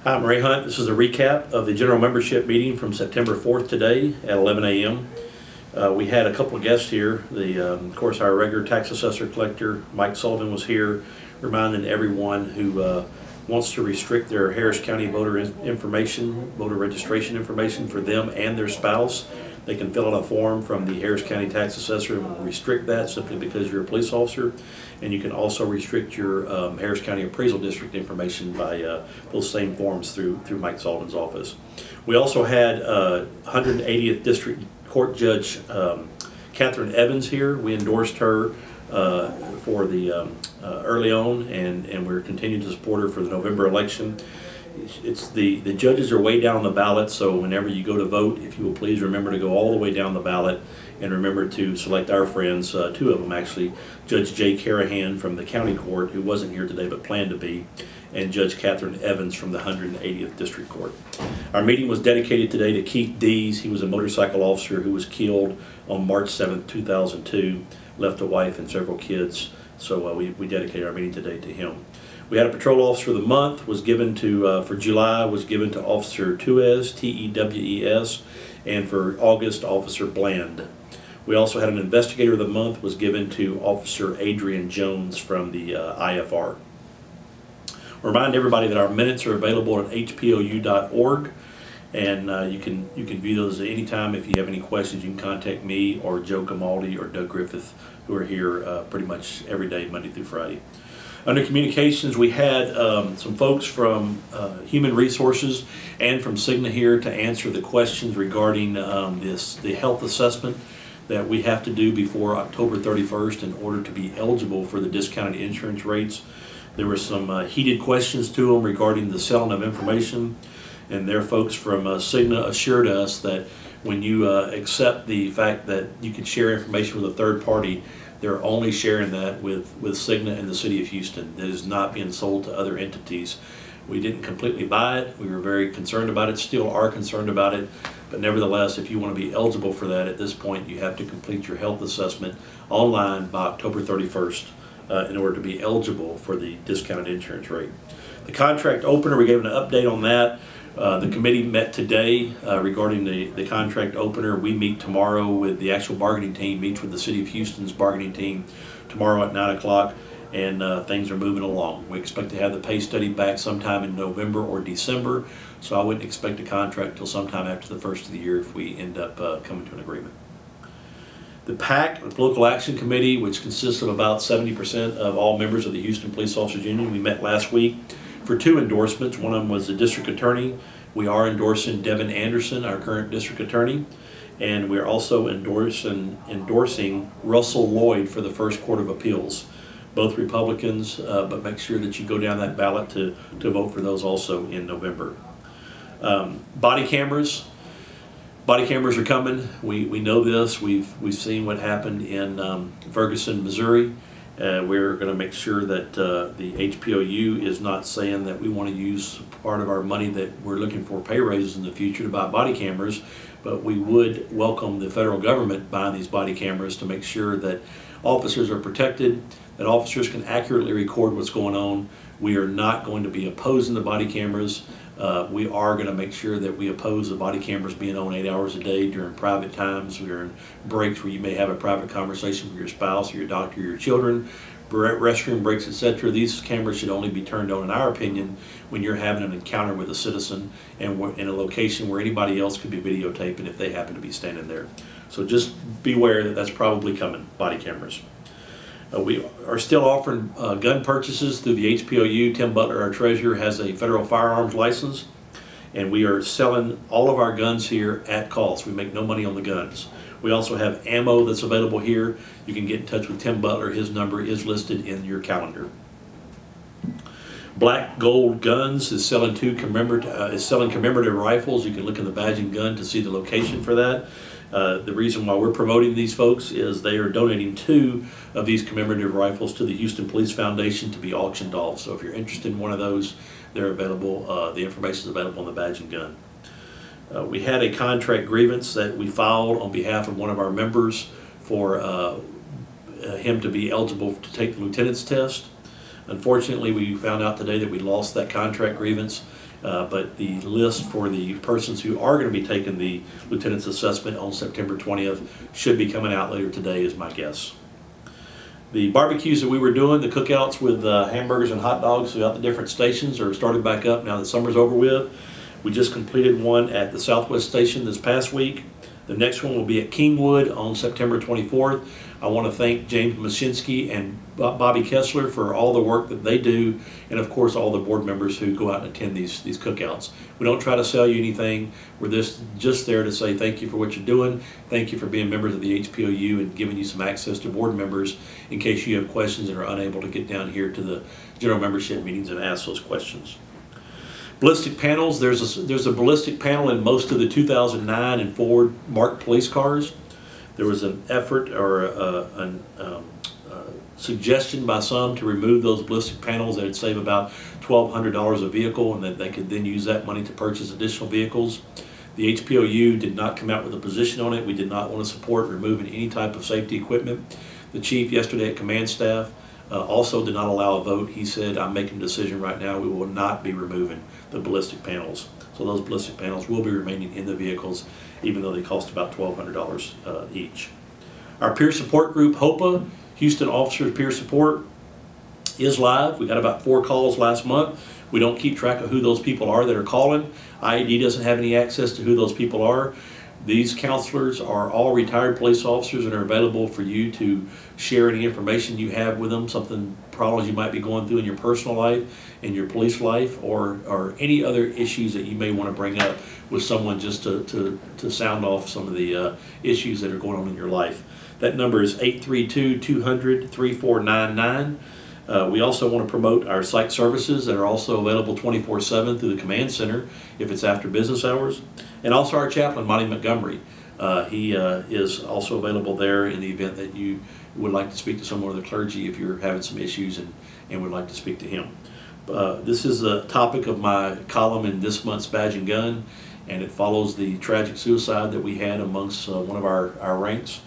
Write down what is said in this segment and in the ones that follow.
Hi, I'm Ray Hunt. This is a recap of the general membership meeting from September 4th today at 11 a.m. We had a couple of guests here. Of course, our regular tax assessor collector, Mike Sullivan, was here, reminding everyone who wants to restrict their Harris County voter registration information for them and their spouse. They can fill out a form from the Harris County tax assessor and restrict that simply because you're a police officer. And you can also restrict your Harris County Appraisal District information by those same forms through Mike Sullivan's office. We also had 180th District Court Judge Catherine Evans here. We endorsed her for the early on, and we're continuing to support her for the November election. It's the judges are way down the ballot, so whenever you go to vote, if you will please remember to go all the way down the ballot and remember to select our friends, two of them actually, Judge Jay Carahan from the county court, who wasn't here today but planned to be, and Judge Catherine Evans from the 180th District Court. Our meeting was dedicated today to Keith Dees. He was a motorcycle officer who was killed on March 7th, 2002, left a wife and several kids, so we dedicated our meeting today to him. We had a patrol officer of the month was given to, for July, was given to Officer Tuez, T-E-W-E-S, and for August, Officer Bland. We also had an investigator of the month was given to Officer Adrian Jones from the IFR. Remind everybody that our minutes are available at hpou.org, and you can view those at any time. If you have any questions, you can contact me or Joe Gamaldi or Doug Griffith, who are here pretty much every day, Monday through Friday. Under communications, we had some folks from Human Resources and from Cigna here to answer the questions regarding the health assessment that we have to do before October 31st in order to be eligible for the discounted insurance rates. There were some heated questions to them regarding the selling of information, and their folks from Cigna assured us that when you accept the fact that you can share information with a third party, they're only sharing that with Cigna and the City of Houston. That is not being sold to other entities. We didn't completely buy it. We were very concerned about it, still are concerned about it. But nevertheless, if you want to be eligible for that at this point, you have to complete your health assessment online by October 31st in order to be eligible for the discounted insurance rate. The contract opener, we gave an update on that. The committee met today regarding the contract opener. We meet tomorrow with the actual bargaining team, meets with the City of Houston's bargaining team tomorrow at 9 o'clock, and things are moving along. We expect to have the pay study back sometime in November or December, so I wouldn't expect a contract till sometime after the first of the year if we end up coming to an agreement. The PAC, the Political Action Committee, which consists of about 70% of all members of the Houston Police Officers Union, we met last week for two endorsements. One of them was the district attorney. We are endorsing Devin Anderson, our current district attorney, and we're also endorsing Russell Lloyd for the First Court of Appeals. Both Republicans, but make sure that you go down that ballot to vote for those also in November. Body cameras. Body cameras are coming. We know this. We've seen what happened in Ferguson, Missouri. We're going to make sure that the HPOU is not saying that we want to use part of our money that we're looking for pay raises in the future to buy body cameras, but we would welcome the federal government buying these body cameras to make sure that officers are protected, that officers can accurately record what's going on. We are not going to be opposing the body cameras. We are going to make sure that we oppose the body cameras being on 8 hours a day during private times, during breaks where you may have a private conversation with your spouse or your doctor or your children, restroom breaks, etc. These cameras should only be turned on, in our opinion, when you're having an encounter with a citizen and in a location where anybody else could be videotaping if they happen to be standing there. So just beware that that's probably coming, body cameras. We are still offering gun purchases through the HPOU. Tim Butler, our treasurer, has a federal firearms license, and we are selling all of our guns here at cost. We make no money on the guns. We also have ammo that's available here. You can get in touch with Tim Butler. His number is listed in your calendar. Black Gold Guns is selling commemorative rifles. You can look in the badge and gun to see the location for that. The reason why we're promoting these folks is they are donating 2 of these commemorative rifles to the Houston Police Foundation to be auctioned off. So if you're interested in one of those, they're available. The information is available on the badge and gun. We had a contract grievance that we filed on behalf of one of our members for him to be eligible to take the lieutenant's test. Unfortunately, we found out today that we lost that contract grievance. But the list for the persons who are going to be taking the lieutenant's assessment on September 20th should be coming out later today, is my guess. The barbecues that we were doing, the cookouts with hamburgers and hot dogs throughout the different stations, are started back up now that summer's over with. We just completed one at the Southwest Station this past week. The next one will be at Kingwood on September 24th. I want to thank James Mashinsky and Bobby Kessler for all the work that they do, and of course all the board members who go out and attend these cookouts. We don't try to sell you anything. We're just there to say thank you for what you're doing. Thank you for being members of the HPOU and giving you some access to board members in case you have questions and are unable to get down here to the general membership meetings and ask those questions. Ballistic panels, there's a ballistic panel in most of the 2009 and forward marked police cars. There was an effort or a suggestion by some to remove those ballistic panels. That would save about $1,200 a vehicle, and that they could then use that money to purchase additional vehicles. The HPOU did not come out with a position on it. We did not want to support removing any type of safety equipment. The chief yesterday at command staff also did not allow a vote. He said, I'm making a decision right now. We will not be removing the ballistic panels. So those ballistic panels will be remaining in the vehicles, even though they cost about $1,200 each. Our peer support group, HOPA, Houston Officers Peer Support, is live. We got about 4 calls last month. We don't keep track of who those people are that are calling. IED doesn't have any access to who those people are. These counselors are all retired police officers and are available for you to share any information you have with them, problems you might be going through in your personal life, in your police life, or any other issues that you may want to bring up with someone, just to sound off some of the issues that are going on in your life. That number is 832-200-3499. We also want to promote our psych services that are also available 24/7 through the command center if it's after business hours. And also our chaplain, Monty Montgomery. He is also available there in the event that you would like to speak to someone of the clergy if you're having some issues and would like to speak to him. This is the topic of my column in this month's Badge and Gun, and it follows the tragic suicide that we had amongst one of our ranks.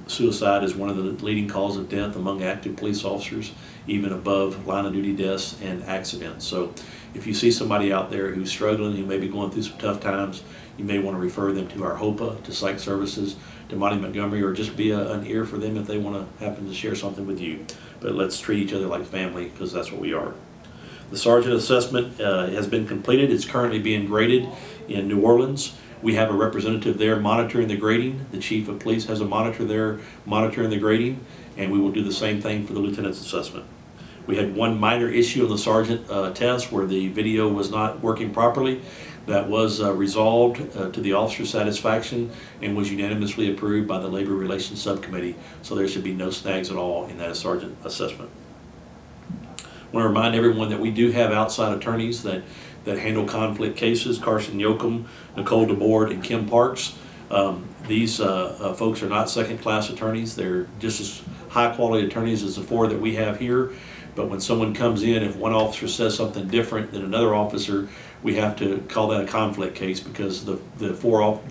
Suicide is one of the leading causes of death among active police officers, even above line of duty deaths and accidents. So if you see somebody out there who's struggling, who may be going through some tough times, you may want to refer them to our HOPA, to psych services, to Monty Montgomery, or just be an ear for them if they want to happen to share something with you. But let's treat each other like family, because that's what we are. The sergeant assessment has been completed. It's currently being graded in New Orleans. We have a representative there monitoring the grading. The chief of police has a monitor there monitoring the grading, and we will do the same thing for the lieutenant's assessment. We had one minor issue on the sergeant test where the video was not working properly. That was resolved to the officer's satisfaction and was unanimously approved by the Labor Relations Subcommittee, so there should be no snags at all in that sergeant assessment. I want to remind everyone that we do have outside attorneys that handle conflict cases: Carson Yoakum, Nicole DeBoard, and Kim Parks. These folks are not second-class attorneys. They're just as high-quality attorneys as the 4 that we have here. But when someone comes in, if one officer says something different than another officer, we have to call that a conflict case, because the four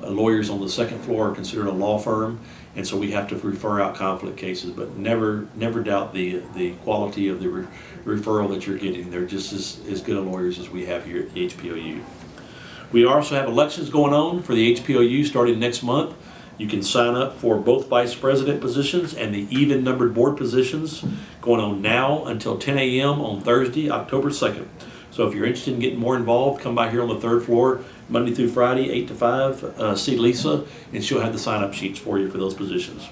lawyers on the second floor are considered a law firm, and so we have to refer out conflict cases. But never doubt the quality of the referral that you're getting. They're just as good of lawyers as we have here at the HPOU. We also have elections going on for the HPOU starting next month. You can sign up for both vice president positions and the even-numbered board positions going on now until 10 a.m. on Thursday, October 2nd. So if you're interested in getting more involved, come by here on the 3rd floor, Monday through Friday, 8 to 5. See Lisa, and she'll have the sign-up sheets for you for those positions.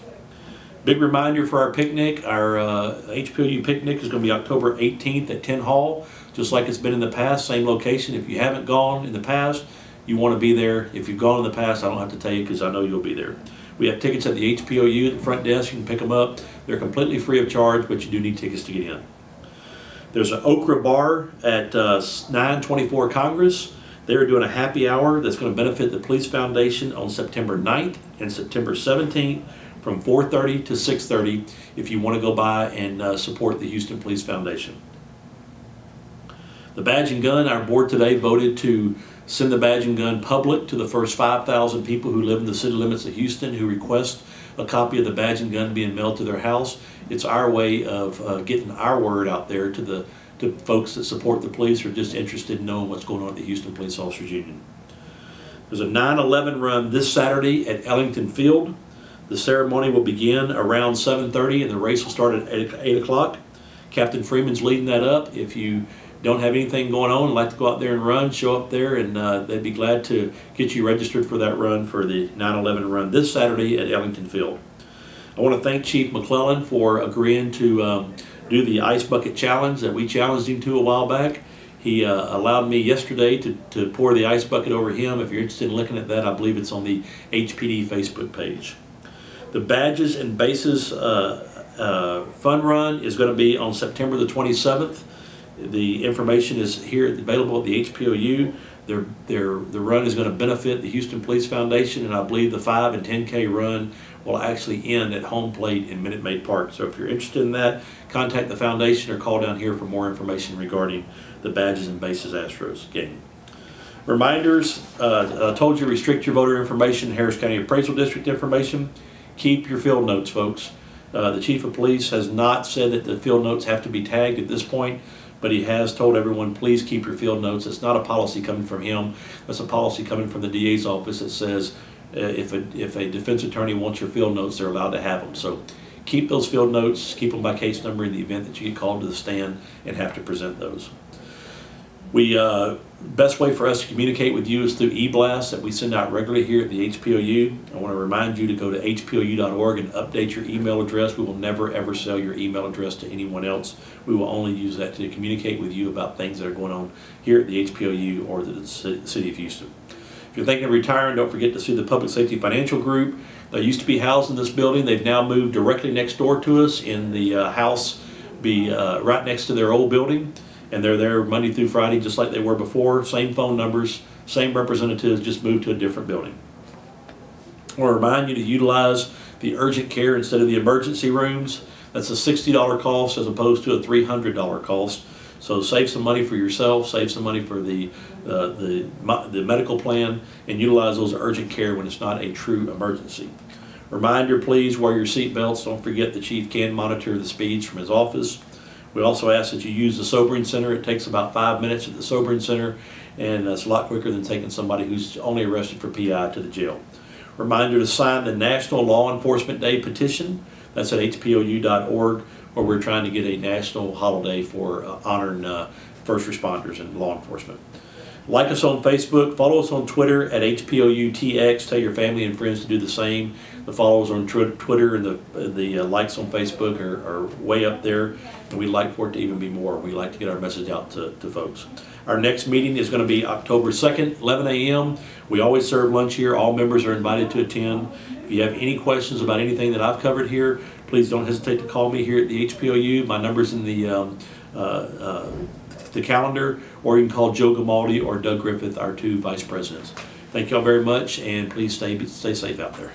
Big reminder for our picnic. Our HPOU picnic is going to be October 18th at 10 Hall, just like it's been in the past, same location. If you haven't gone in the past, you want to be there. If you've gone in the past, I don't have to tell you, because I know you'll be there. We have tickets at the HPOU at the front desk. You can pick them up. They're completely free of charge, but you do need tickets to get in. There's an Okra Bar at 924 Congress. They're doing a happy hour that's going to benefit the Police Foundation on September 9th and September 17th from 4:30 to 6:30 if you want to go by and support the Houston Police Foundation. The Badge and Gun, our board today voted to send the Badge and Gun public to the first 5,000 people who live in the city limits of Houston who request a copy of the Badge and Gun being mailed to their house. It's our way of getting our word out there to to folks that support the police or just interested in knowing what's going on at the Houston Police Officers Union. There's a 9/11 run this Saturday at Ellington Field. The ceremony will begin around 7:30 and the race will start at 8 o'clock. Captain Freeman's leading that up. If you don't have anything going on and like to go out there and run, show up there, and they'd be glad to get you registered for that run for the 9/11 run this Saturday at Ellington Field. I want to thank Chief McClellan for agreeing to do the Ice Bucket Challenge that we challenged him to a while back. He allowed me yesterday to pour the ice bucket over him. If you're interested in looking at that, I believe it's on the HPD Facebook page. The Badges and Bases Fun Run is going to be on September the 27th. The information is here available at the HPOU. The run is going to benefit the Houston Police Foundation, and I believe the 5 and 10K run will actually end at home plate in Minute Maid Park. So if you're interested in that, contact the foundation or call down here for more information regarding the Badges and Bases Astros game. Reminders, I told you restrict your voter information, Harris County Appraisal District information. Keep your field notes, folks. The Chief of Police has not said that the field notes have to be tagged at this point, but he has told everyone, please keep your field notes. It's not a policy coming from him. It's a policy coming from the DA's office that says if a defense attorney wants your field notes, they're allowed to have them. So keep those field notes, keep them by case number in the event that you get called to the stand and have to present those. Best way for us to communicate with you is through e-blasts that we send out regularly here at the HPOU. I want to remind you to go to hpou.org and update your email address. We will never ever sell your email address to anyone else. We will only use that to communicate with you about things that are going on here at the HPOU or the City of Houston. If you're thinking of retiring, don't forget to see the Public Safety Financial Group. They used to be housed in this building. They've now moved directly next door to us in the house right next to their old building. And they're there Monday through Friday just like they were before. Same phone numbers, same representatives, just moved to a different building. I want to remind you to utilize the urgent care instead of the emergency rooms. That's a $60 cost as opposed to a $300 cost. So save some money for yourself, save some money for the medical plan, and utilize those urgent care when it's not a true emergency. Reminder, please wear your seat belts. Don't forget the chief can monitor the speeds from his office. We also ask that you use the sobering center. It takes about 5 minutes at the sobering center, and that's a lot quicker than taking somebody who's only arrested for PI to the jail. Reminder to sign the National Law Enforcement Day petition. That's at hpou.org, where we're trying to get a national holiday for honoring first responders and law enforcement. Like us on Facebook, follow us on Twitter at HPOUTX. Tell your family and friends to do the same. The follows on Twitter and the likes on Facebook are way up there, and we'd like for it to even be more. We like to get our message out to folks. Our next meeting is going to be October 2nd, 11 a.m. We always serve lunch here. All members are invited to attend. If you have any questions about anything that I've covered here, please don't hesitate to call me here at the HPOU. My number's in the calendar, or you can call Joe Gamaldi or Doug Griffith, our two vice presidents. Thank y'all very much, and please stay safe out there.